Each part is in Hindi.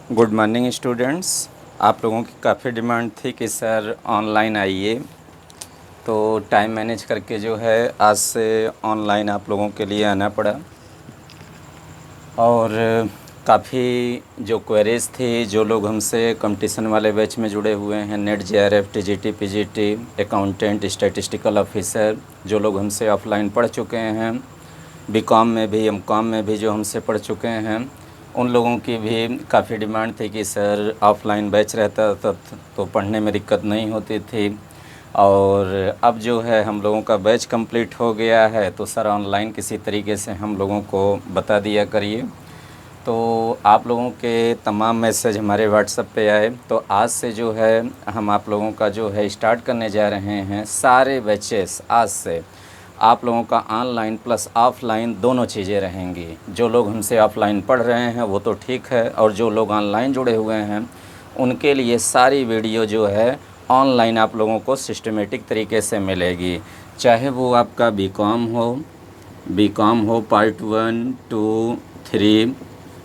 Good morning students. आप लोगों की काफ़ी डिमांड थी कि सर ऑनलाइन आइए, तो टाइम मैनेज करके जो है आज से ऑनलाइन आप लोगों के लिए आना पड़ा। और काफ़ी जो क्वेरीज़ थी, जो लोग हमसे कंपटीशन वाले बैच में जुड़े हुए हैं, net JRF, TGT, PGT, accountant, statistical officer, जो लोग हमसे ऑफलाइन पढ़ चुके हैं, बीकॉम में भी एमकॉम में भी जो हमसे पढ़ चुके हैं, उन लोगों की भी काफ़ी डिमांड थी कि सर ऑफ़लाइन बैच रहता तो पढ़ने में दिक्कत नहीं होती थी। और अब जो है हम लोगों का बैच कंप्लीट हो गया है, तो सर ऑनलाइन किसी तरीके से हम लोगों को बता दिया करिए। तो आप लोगों के तमाम मैसेज हमारे व्हाट्सएप पे आए, तो आज से जो है हम आप लोगों का जो है स्टार्ट करने जा रहे हैं। सारे बैचेस आज से आप लोगों का ऑनलाइन प्लस ऑफ़लाइन दोनों चीज़ें रहेंगी। जो लोग हमसे ऑफ़लाइन पढ़ रहे हैं वो तो ठीक है, और जो लोग ऑनलाइन जुड़े हुए हैं उनके लिए सारी वीडियो जो है ऑनलाइन आप लोगों को सिस्टमेटिक तरीके से मिलेगी। चाहे वो आपका बीकॉम हो पार्ट 1, 2, 3,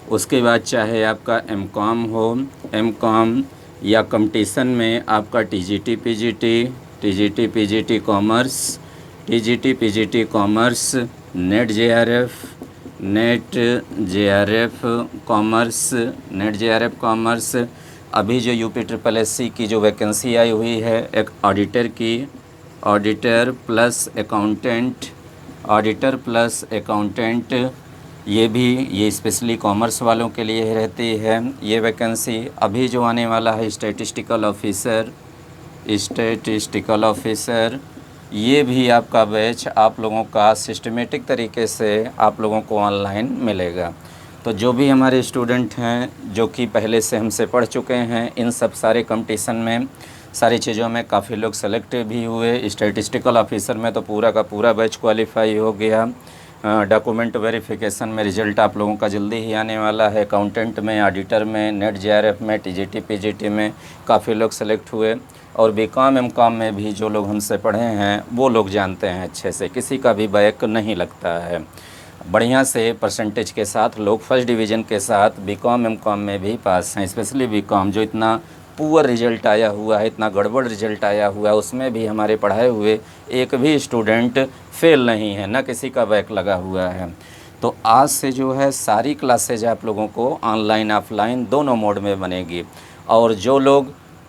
उसके बाद चाहे आपका एमकॉम या कंपटीशन में आपका TGT commerce, commerce, net JRF commerce. अभी जो यूपी ट्रिपल एससी की जो वैकेंसी आई हुई है, एक ऑडिटर प्लस अकाउंटेंट, ये स्पेशली कॉमर्स वालों के लिए रहती है ये वैकेंसी। अभी जो आने वाला है स्टैटिस्टिकल ऑफिसर, ये भी आपका बैच आप लोगों का सिस्टमेटिक तरीके से आप लोगों को ऑनलाइन मिलेगा। तो जो भी हमारे स्टूडेंट हैं जो कि पहले से हमसे पढ़ चुके हैं, इन सब सारे कंपटीशन में सारी चीज़ों में काफ़ी लोग सेलेक्ट भी हुए। स्टैटिस्टिकल ऑफिसर में तो पूरा का पूरा बैच क्वालिफाई हो गया। डॉक्यूमेंट वेरिफिकेशन में रिज़ल्ट आप लोगों का जल्दी ही आने वाला है। अकाउंटेंट में, ऑडिटर में, नेट जेआरएफ में, टीजीटी पीजीटी में काफ़ी लोग सेलेक्ट हुए। और बीकॉम एमकॉम में भी जो लोग हमसे पढ़े हैं वो लोग जानते हैं अच्छे से, किसी का भी बैक नहीं लगता है। बढ़िया से परसेंटेज के साथ लोग फर्स्ट डिवीज़न के साथ बीकॉम एमकॉम में भी पास हैं। स्पेशली बीकॉम जो इतना पुअर रिजल्ट आया हुआ है, इतना गड़बड़ रिजल्ट आया हुआ है, उसमें भी हमारे पढ़ाए हुए एक भी स्टूडेंट फेल नहीं है, ना किसी का बैक लगा हुआ है। तो आज से जो है सारी क्लासेज आप लोगों को ऑनलाइन ऑफलाइन दोनों मोड में बनेगी। और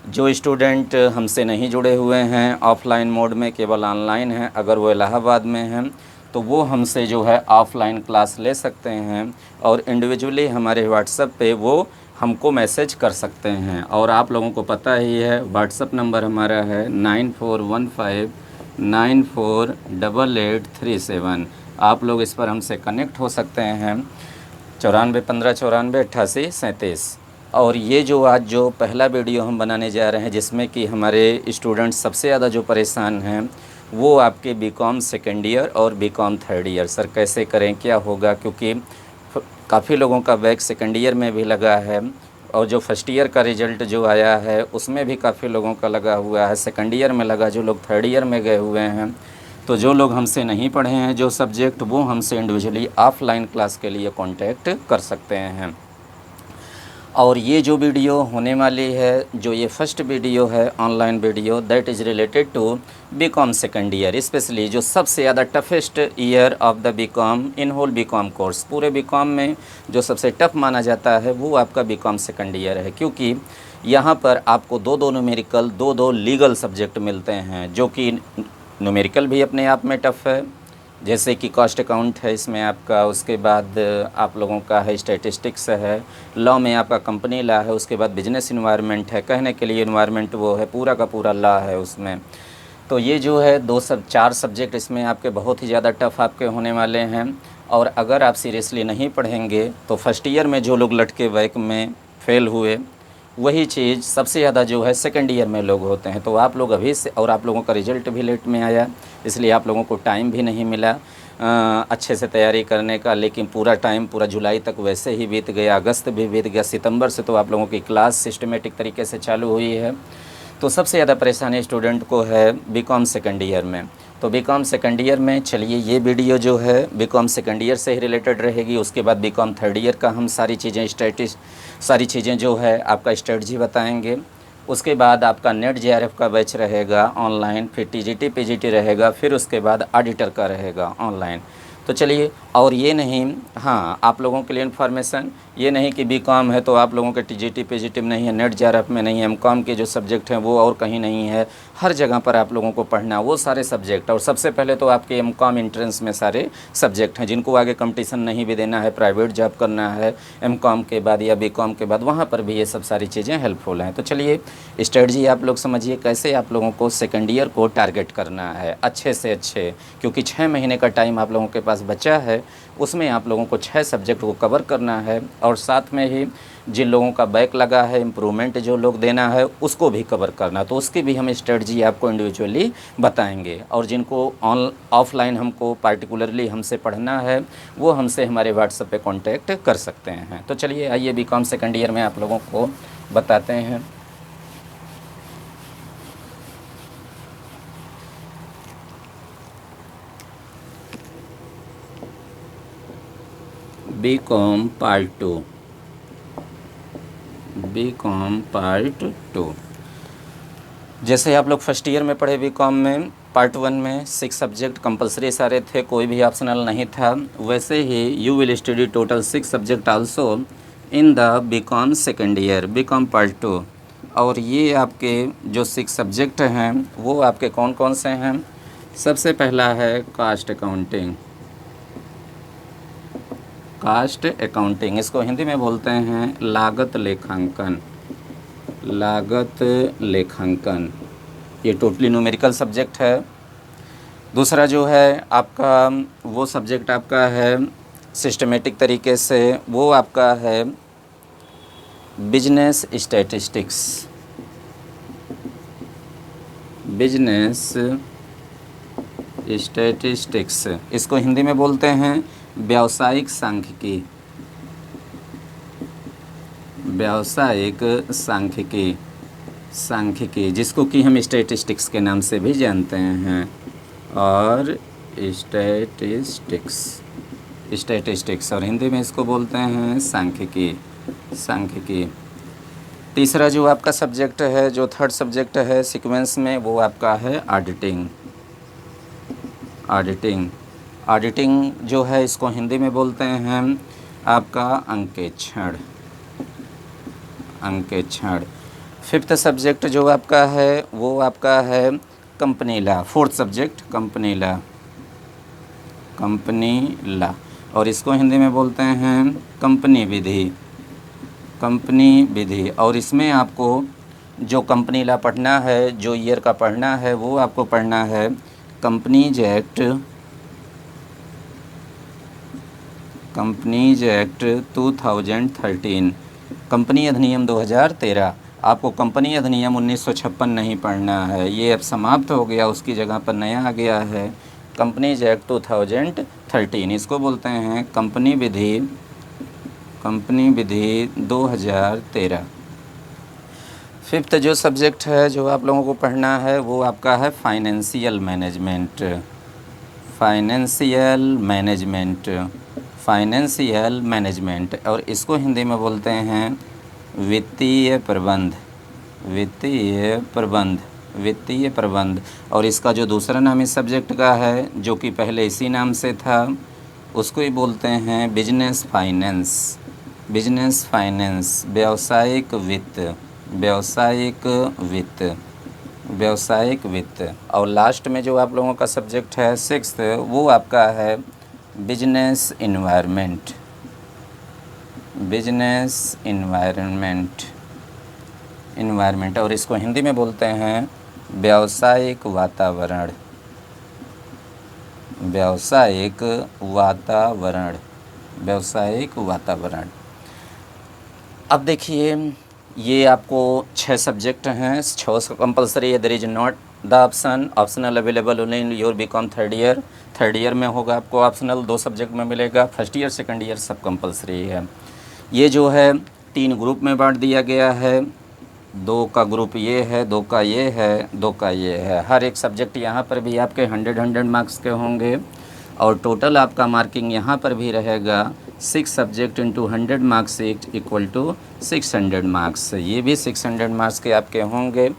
जो स्टूडेंट हमसे नहीं जुड़े हुए हैं ऑफ़लाइन मोड में, केवल ऑनलाइन हैं, अगर वो इलाहाबाद में हैं तो वो हमसे जो है ऑफ़लाइन क्लास ले सकते हैं, और इंडिविजुअली हमारे व्हाट्सएप पे वो हमको मैसेज कर सकते हैं। और आप लोगों को पता ही है व्हाट्सएप नंबर हमारा है 9415948837। आप लोग इस पर हमसे कनेक्ट हो सकते हैं 9415948837। और ये जो आज जो पहला वीडियो हम बनाने जा रहे हैं, जिसमें कि हमारे स्टूडेंट्स सबसे ज़्यादा जो परेशान हैं वो आपके बीकॉम सेकेंड ईयर और बीकॉम थर्ड ईयर। सर कैसे करें, क्या होगा, क्योंकि काफ़ी लोगों का बैक सेकेंड ईयर में भी लगा है, और जो फर्स्ट ईयर का रिज़ल्ट जो आया है उसमें भी काफ़ी लोगों का लगा हुआ है, सेकेंड ईयर में लगा, जो लोग थर्ड ईयर में गए हुए हैं। तो जो लोग हमसे नहीं पढ़े हैं जो सब्जेक्ट, वो हमसे इंडिविजुअली ऑफ़लाइन क्लास के लिए कांटेक्ट कर सकते हैं। और ये जो वीडियो होने वाली है, जो ये फर्स्ट वीडियो है online video, that is related to BCom second year, specially जो सबसे ज़्यादा toughest year of the BCom in whole BCom course. पूरे बीकॉम में जो सबसे टफ माना जाता है वो आपका बीकॉम सेकेंड ईयर है, क्योंकि यहाँ पर आपको दो न्यूमेरिकल, दो लीगल सब्जेक्ट मिलते हैं, जो कि न्यूमेरिकल भी अपने आप में टफ़ है, जैसे कि कॉस्ट अकाउंट है इसमें आपका, उसके बाद आप लोगों का है स्टैटिस्टिक्स है, लॉ में आपका कंपनी लॉ है, उसके बाद बिजनेस इन्वायरमेंट है, कहने के लिए इन्वायरमेंट वो है, पूरा का पूरा लॉ है उसमें। तो ये जो है 4 सब्जेक्ट इसमें आपके बहुत ही ज़्यादा टफ़ आपके होने वाले हैं। और अगर आप सीरियसली नहीं पढ़ेंगे तो फर्स्ट ईयर में जो लोग लटके बैक में फ़ेल हुए, वही चीज़ सबसे ज़्यादा जो है सेकंड ईयर में लोग होते हैं। तो आप लोग अभी से, और आप लोगों का रिज़ल्ट भी लेट में आया, इसलिए आप लोगों को टाइम भी नहीं मिला अच्छे से तैयारी करने का। लेकिन पूरा टाइम पूरा जुलाई तक वैसे ही बीत गया, अगस्त भी बीत गया, सितंबर से तो आप लोगों की क्लास सिस्टमेटिक तरीके से चालू हुई है। तो सबसे ज़्यादा परेशानी स्टूडेंट को है बीकॉम सेकेंड ईयर में। तो बीकॉम सेकंड ईयर में चलिए ये वीडियो जो है बीकॉम सेकंड ईयर से ही रिलेटेड रहेगी। उसके बाद बीकॉम थर्ड ईयर का हम सारी चीज़ें जो है आपका स्ट्रेटजी बताएंगे। उसके बाद आपका नेट जेआरएफ का बैच रहेगा ऑनलाइन, फिर टीजीटी पीजीटी रहेगा, फिर उसके बाद ऑडिटर का रहेगा ऑनलाइन। तो चलिए, और ये नहीं, हाँ आप लोगों के लिए इन्फॉर्मेशन ये नहीं कि बीकॉम है तो आप लोगों के टीजीटी पीजीटी में नहीं है, नेट जेआरएफ में नहीं है, एमकॉम के जो सब्जेक्ट हैं वो और कहीं नहीं है, हर जगह पर आप लोगों को पढ़ना वो सारे सब्जेक्ट। और सबसे पहले तो आपके एमकॉम एंट्रेंस में सारे सब्जेक्ट हैं, जिनको आगे कंपटीशन नहीं भी देना है, प्राइवेट जॉब करना है एमकॉम के बाद या बीकॉम के बाद, वहाँ पर भी ये सब सारी चीज़ें हेल्पफुल हैं। तो चलिए स्ट्रेटजी आप लोग समझिए कैसे आप लोगों को सेकेंड ईयर को टारगेट करना है अच्छे से अच्छे, क्योंकि 6 महीने का टाइम आप लोगों के पास बचा है, उसमें आप लोगों को 6 सब्जेक्ट को कवर करना है। और साथ में ही जिन लोगों का बैक लगा है, इम्प्रूवमेंट जो लोग देना है उसको भी कवर करना, तो उसकी भी हम स्ट्रेटजी आपको इंडिविजुअली बताएंगे। और जिनको ऑफलाइन हमको पार्टिकुलरली हमसे पढ़ना है वो हमसे हमारे व्हाट्सएप पे कांटेक्ट कर सकते हैं। तो चलिए आइए बीकॉम सेकंड ईयर में आप लोगों को बताते हैं। BCom part 2, BCom part 2। जैसे आप लोग फर्स्ट ईयर में पढ़े बीकॉम में पार्ट 1 में 6 सब्जेक्ट कंपलसरी सारे थे, कोई भी ऑप्शनल नहीं था, वैसे ही you will study total 6 subject also in the BCom second year BCom part 2। और ये आपके जो 6 सब्जेक्ट हैं वो आपके कौन कौन से हैं? सबसे पहला है कास्ट अकाउंटिंग। कास्ट अकाउंटिंग, इसको हिंदी में बोलते हैं लागत लेखांकन। लागत लेखांकन ये टोटली न्यूमेरिकल सब्जेक्ट है। दूसरा जो है आपका वो सब्जेक्ट आपका है सिस्टमेटिक तरीके से, वो आपका है बिजनेस स्टैटिस्टिक्स। बिजनेस स्टैटिस्टिक्स, इसको हिंदी में बोलते हैं व्यावसायिक सांख्यिकी। व्यावसायिक सांख्यिकी जिसको कि हम स्टैटिस्टिक्स के नाम से भी जानते हैं। और स्टैटिस्टिक्स और हिंदी में इसको बोलते हैं सांख्यिकी। तीसरा जो आपका सब्जेक्ट है, जो थर्ड सब्जेक्ट है सीक्वेंस में, वो आपका है ऑडिटिंग जो है इसको हिंदी में बोलते हैं आपका अंकेक्षण। फिफ्थ सब्जेक्ट जो आपका है वो आपका है company law. Fourth subject company law और इसको हिंदी में बोलते हैं कंपनी विधि। और इसमें आपको जो कंपनी लॉ पढ़ना है, जो ईयर का पढ़ना है, वो आपको पढ़ना है कंपनीज एक्ट 2013, कंपनी अधिनियम 2013। आपको कंपनी अधिनियम 1956 नहीं पढ़ना है, ये अब समाप्त हो गया, उसकी जगह पर नया आ गया है कंपनीज एक्ट 2013। इसको बोलते हैं कंपनी विधि 2013। फिफ्थ जो सब्जेक्ट है जो आप लोगों को पढ़ना है वो आपका है फाइनेंशियल मैनेजमेंट और इसको हिंदी में बोलते हैं वित्तीय प्रबंध। और इसका जो दूसरा नाम इस सब्जेक्ट का है, जो कि पहले इसी नाम से था, उसको ही बोलते हैं बिजनेस फाइनेंस, व्यावसायिक वित्त। और लास्ट में जो आप लोगों का सब्जेक्ट है सिक्स्थ, वो आपका है बिजनेस इन्वायरमेंट और इसको हिंदी में बोलते हैं व्यावसायिक वातावरण। अब देखिए ये आपको 6 सब्जेक्ट हैं, 6 कंपलसरी है। There is not the optional available only in your BCom third year में होगा आपको ऑप्शनल 2 सब्जेक्ट में मिलेगा। फर्स्ट ईयर सेकंड ईयर सब कंपलसरी है। ये जो है 3 ग्रुप में बांट दिया गया है। दो का ग्रुप ये है, दो का ये है, दो का ये है। हर एक सब्जेक्ट यहाँ पर भी आपके 100 मार्क्स के होंगे और टोटल आपका मार्किंग यहाँ पर भी रहेगा 6 subject into 100 marks equal to 600 marks. ये भी 600 मार्क्स के आपके होंगे।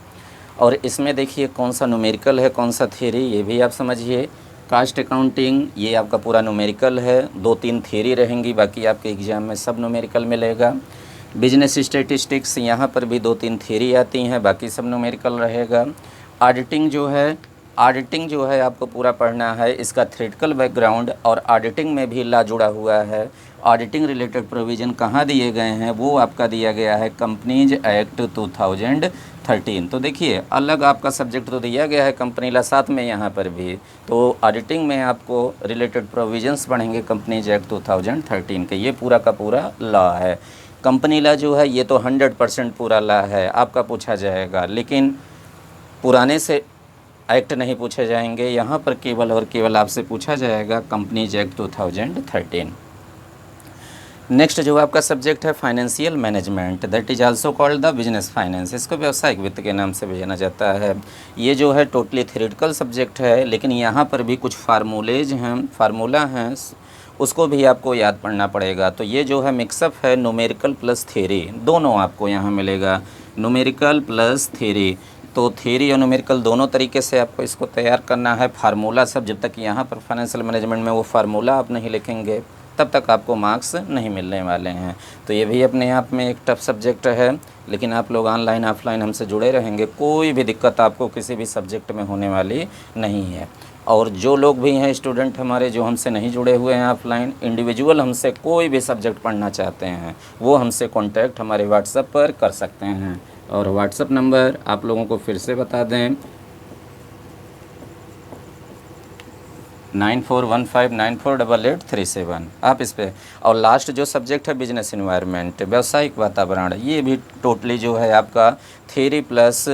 और इसमें देखिए कौन सा न्यूमेरिकल है, कौन सा थ्योरी, ये भी आप समझिए। कास्ट अकाउंटिंग ये आपका पूरा न्यूमेरिकल है, 2-3 थ्योरी रहेंगी, बाकी आपके एग्ज़ाम में सब न्यूमेरिकल मिलेगा। बिजनेस स्टैटिस्टिक्स यहाँ पर भी 2-3 थ्योरी आती हैं, बाकी सब न्यूमेरिकल रहेगा। ऑडिटिंग जो है आपको पूरा पढ़ना है, इसका थ्योरेटिकल बैकग्राउंड और ऑडिटिंग में भी ला जुड़ा हुआ है। ऑडिटिंग रिलेटेड प्रोविज़न कहाँ दिए गए हैं, वो आपका दिया गया है कंपनीज एक्ट 2013। तो देखिए अलग आपका सब्जेक्ट तो दिया गया है कंपनी ला, साथ में यहाँ पर भी तो ऑडिटिंग में आपको रिलेटेड प्रोविजंस पढ़ेंगे कंपनीज एक्ट 2013 के। ये पूरा का पूरा लॉ है। कंपनी लॉ जो है ये तो 100% पूरा लॉ है, आपका पूछा जाएगा, लेकिन पुराने से एक्ट नहीं पूछे जाएंगे, यहाँ पर केवल और केवल आपसे पूछा जाएगा कंपनीज एक्ट 2013। नेक्स्ट जो आपका सब्जेक्ट है financial management, that is also called the business finance, इसको व्यवसायिक वित्त के नाम से भी जाना जाता है। ये जो है टोटली थ्योरेटिकल सब्जेक्ट है, लेकिन यहाँ पर भी कुछ फार्मूला हैं, उसको भी आपको याद पढ़ना पड़ेगा। तो ये जो है मिक्सअप है न्यूमेरिकल प्लस थ्योरी, दोनों आपको यहाँ मिलेगा, न्यूमेरिकल प्लस थ्योरी। तो थ्योरी और न्यूमेरिकल दोनों तरीके से आपको इसको तैयार करना है। फार्मूला सब जब तक यहाँ पर फाइनेंशियल मैनेजमेंट में वो फार्मूला आप नहीं लिखेंगे तब तक आपको मार्क्स नहीं मिलने वाले हैं। तो ये भी अपने आप में एक टफ सब्जेक्ट है, लेकिन आप लोग ऑनलाइन ऑफलाइन हमसे जुड़े रहेंगे, कोई भी दिक्कत आपको किसी भी सब्जेक्ट में होने वाली नहीं है। और जो लोग भी हैं स्टूडेंट हमारे जो हमसे नहीं जुड़े हुए हैं ऑफलाइन, इंडिविजुअल हमसे कोई भी सब्जेक्ट पढ़ना चाहते हैं, वो हमसे कॉन्टैक्ट हमारे व्हाट्सएप पर कर सकते हैं। और व्हाट्सएप नंबर आप लोगों को फिर से बता दें, 9415948837। आप इस पर, और लास्ट जो सब्जेक्ट है बिजनेस इन्वायरमेंट, व्यावसायिक वातावरण, ये भी टोटली जो है आपका थ्योरी प्लस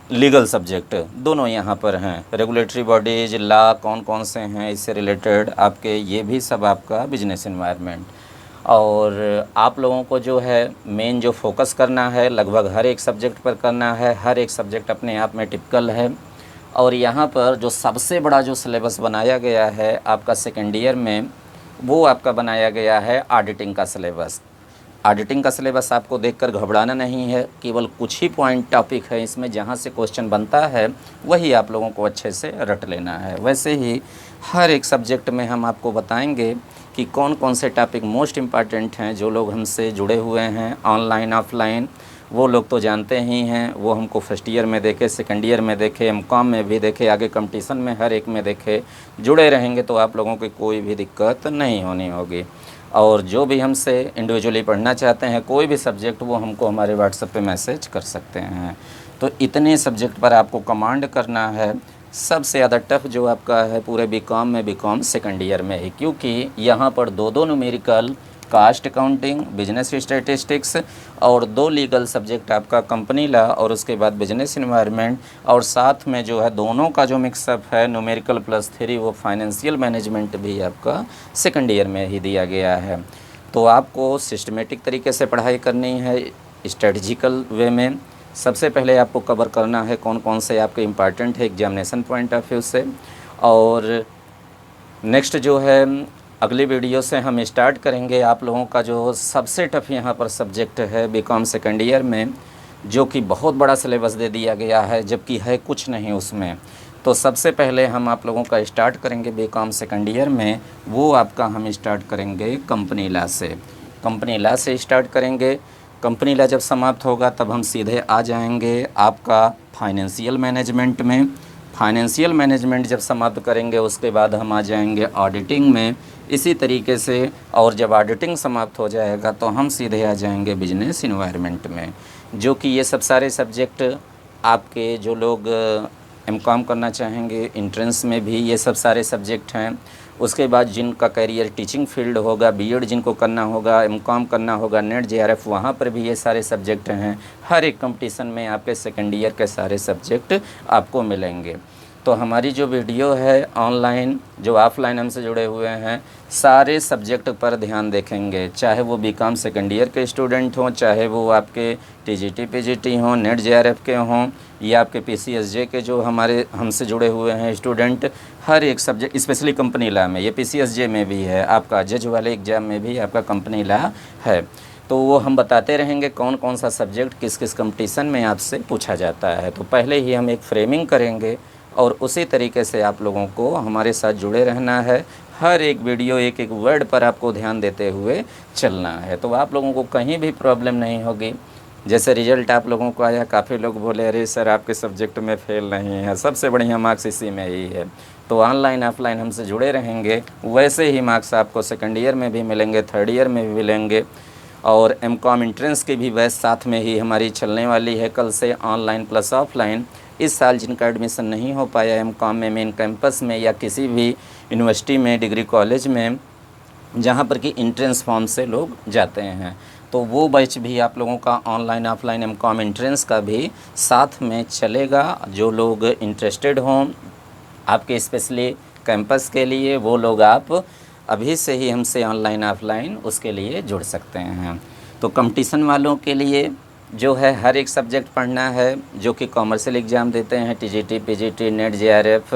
लीगल सब्जेक्ट दोनों यहाँ पर हैं। रेगुलेटरी बॉडीज लॉ कौन कौन से हैं इससे रिलेटेड आपके, ये भी सब आपका बिजनेस इन्वायरमेंट। और आप लोगों को जो है मेन जो फोकस करना है लगभग हर एक सब्जेक्ट पर करना है, हर एक सब्जेक्ट अपने आप में टिपिकल है। और यहाँ पर जो सबसे बड़ा जो सिलेबस बनाया गया है आपका सेकेंड ईयर में, वो आपका बनाया गया है ऑडिटिंग का सिलेबस। ऑडिटिंग का सिलेबस आपको देखकर घबराना नहीं है, केवल कुछ ही पॉइंट टॉपिक है इसमें जहाँ से क्वेश्चन बनता है वही आप लोगों को अच्छे से रट लेना है। वैसे ही हर एक सब्जेक्ट में हम आपको बताएंगे कि कौन कौन से टॉपिक मोस्ट इम्पॉर्टेंट हैं। जो लोग हमसे जुड़े हुए हैं ऑनलाइन ऑफलाइन वो लोग तो जानते ही हैं, वो हमको फर्स्ट ईयर में देखे, सेकेंड ईयर में देखे, एमकॉम में भी देखे, आगे कंपटीशन में हर एक में देखे, जुड़े रहेंगे तो आप लोगों की कोई भी दिक्कत नहीं होनी होगी। और जो भी हमसे इंडिविजुअली पढ़ना चाहते हैं कोई भी सब्जेक्ट, वो हमको हमारे व्हाट्सएप पे मैसेज कर सकते हैं। तो इतने सब्जेक्ट पर आपको कमांड करना है। सबसे ज़्यादा टफ जो आपका है पूरे बीकॉम में, बीकॉम सेकंड ईयर में ही, क्योंकि यहाँ पर दो numerical, cost accounting, business statistics और 2 लीगल सब्जेक्ट आपका कंपनी लॉ और उसके बाद बिजनेस इन्वायरमेंट, और साथ में जो है दोनों का जो मिक्सअप है न्यूमेरिकल प्लस थ्योरी, वो फाइनेंशियल मैनेजमेंट भी आपका सेकंड ईयर में ही दिया गया है। तो आपको सिस्टमेटिक तरीके से पढ़ाई करनी है, स्ट्रेटजिकल वे में। सबसे पहले आपको कवर करना है कौन कौन से आपके इम्पॉर्टेंट है एग्जामिनेशन पॉइंट ऑफ व्यू से। और नेक्स्ट जो है अगली वीडियो से हम स्टार्ट करेंगे आप लोगों का जो सबसे टफ यहाँ पर सब्जेक्ट है बीकॉम सेकेंड ईयर में, जो कि बहुत बड़ा सिलेबस दे दिया गया है जबकि है कुछ नहीं उसमें। तो सबसे पहले हम आप लोगों का स्टार्ट करेंगे बीकॉम सेकेंड ईयर में, वो आपका हम स्टार्ट करेंगे कंपनी लॉ से। कंपनी लॉ से स्टार्ट करेंगे। कंपनी लॉ जब समाप्त होगा तब हम सीधे आ जाएंगे आपका फाइनेंशियल मैनेजमेंट में। फाइनेंशियल मैनेजमेंट जब समाप्त करेंगे उसके बाद हम आ जाएंगे ऑडिटिंग में, इसी तरीके से। और जब ऑडिटिंग समाप्त हो जाएगा तो हम सीधे आ जाएंगे बिजनेस इन्वायरमेंट में। जो कि ये सब सारे सब्जेक्ट आपके जो लोग एमकॉम करना चाहेंगे एंट्रेंस में भी ये सब सारे सब्जेक्ट हैं। उसके बाद जिनका करियर टीचिंग फील्ड होगा, बीएड जिनको करना होगा, एमकॉम करना होगा, नेट जेआरएफ, वहाँ पर भी ये सारे सब्जेक्ट हैं। हर एक कंपटीशन में आपके सेकेंड ईयर के सारे सब्जेक्ट आपको मिलेंगे। तो तो हमारी जो वीडियो है ऑनलाइन जो ऑफलाइन हमसे जुड़े हुए हैं सारे सब्जेक्ट पर ध्यान देखेंगे, चाहे वो बीकॉम सेकेंड ईयर के स्टूडेंट हों, चाहे वो आपके टीजीटी पीजीटी हों, नेट जेआरएफ के हों, या आपके पीसीएसजे के जो हमारे हमसे जुड़े हुए हैं स्टूडेंट, हर एक सब्जेक्ट स्पेशली कंपनी लॉ में, ये पीसीएसजे में भी है, आपका जज वाले एग्ज़ाम में भी आपका कंपनी लॉ है। तो वो हम बताते रहेंगे कौन कौन सा सब्जेक्ट किस किस कंपटीशन में आपसे पूछा जाता है। तो पहले ही हम एक फ्रेमिंग करेंगे और उसी तरीके से आप लोगों को हमारे साथ जुड़े रहना है। हर एक वीडियो एक एक वर्ड पर आपको ध्यान देते हुए चलना है, तो आप लोगों को कहीं भी प्रॉब्लम नहीं होगी। जैसे रिज़ल्ट आप लोगों को आया, काफ़ी लोग बोले अरे सर आपके सब्जेक्ट में फ़ेल नहीं है, सबसे बढ़िया मार्क्स इसी में ही है। तो ऑनलाइन ऑफलाइन हमसे जुड़े रहेंगे, वैसे ही मार्क्स आपको सेकेंड ईयर में भी मिलेंगे, थर्ड ईयर में भी मिलेंगे। और एमकॉम एंट्रेंस की भी बैच साथ में ही हमारी चलने वाली है कल से, ऑनलाइन प्लस ऑफलाइन। इस साल जिनका एडमिशन नहीं हो पाया एमकॉम में, मेन कैंपस में या किसी भी यूनिवर्सिटी में, डिग्री कॉलेज में, जहाँ पर कि एंट्रेंस फॉर्म से लोग जाते हैं, तो वो बैच भी आप लोगों का ऑनलाइन ऑफलाइन एमकॉम एंट्रेंस का भी साथ में चलेगा। जो लोग इंटरेस्टेड हों आपके स्पेशली कैंपस के लिए, वो लोग आप अभी से ही हमसे ऑनलाइन ऑफलाइन उसके लिए जुड़ सकते हैं। तो कंपटीशन वालों के लिए जो है हर एक सब्जेक्ट पढ़ना है, जो कि कॉमर्शियल एग्ज़ाम देते हैं, TGT PGT, net JRF,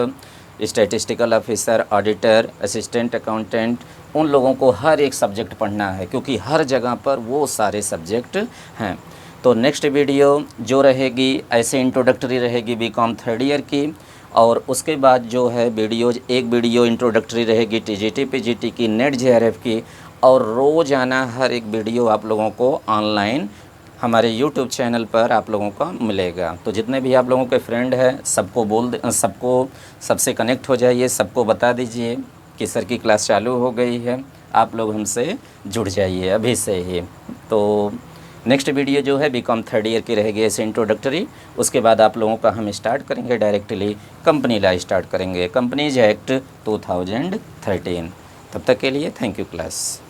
statistical officer, auditor, assistant accountant, उन लोगों को हर एक सब्जेक्ट पढ़ना है, क्योंकि हर जगह पर वो सारे सब्जेक्ट हैं। तो नेक्स्ट वीडियो जो रहेगी ऐसे इंट्रोडक्टरी रहेगी बीकॉम थर्ड ईयर की, और उसके बाद जो है वीडियोज, एक वीडियो इंट्रोडक्टरी रहेगी टीजीटी पीजीटी की, नेट जेआरएफ की, और रोज़ाना हर एक वीडियो आप लोगों को ऑनलाइन हमारे यूट्यूब चैनल पर आप लोगों का मिलेगा। तो जितने भी आप लोगों के फ्रेंड हैं सबको सबसे कनेक्ट हो जाइए, सबको बता दीजिए कि सर की क्लास चालू हो गई है, आप लोग हमसे जुड़ जाइए अभी से ही। तो नेक्स्ट वीडियो जो है बीकॉम थर्ड ईयर की रहेगी ऐसे इंट्रोडक्टरी, उसके बाद आप लोगों का हम स्टार्ट करेंगे डायरेक्टली कंपनी लॉ स्टार्ट करेंगे, कंपनीज एक्ट 2013। तब तक के लिए थैंक यू क्लास।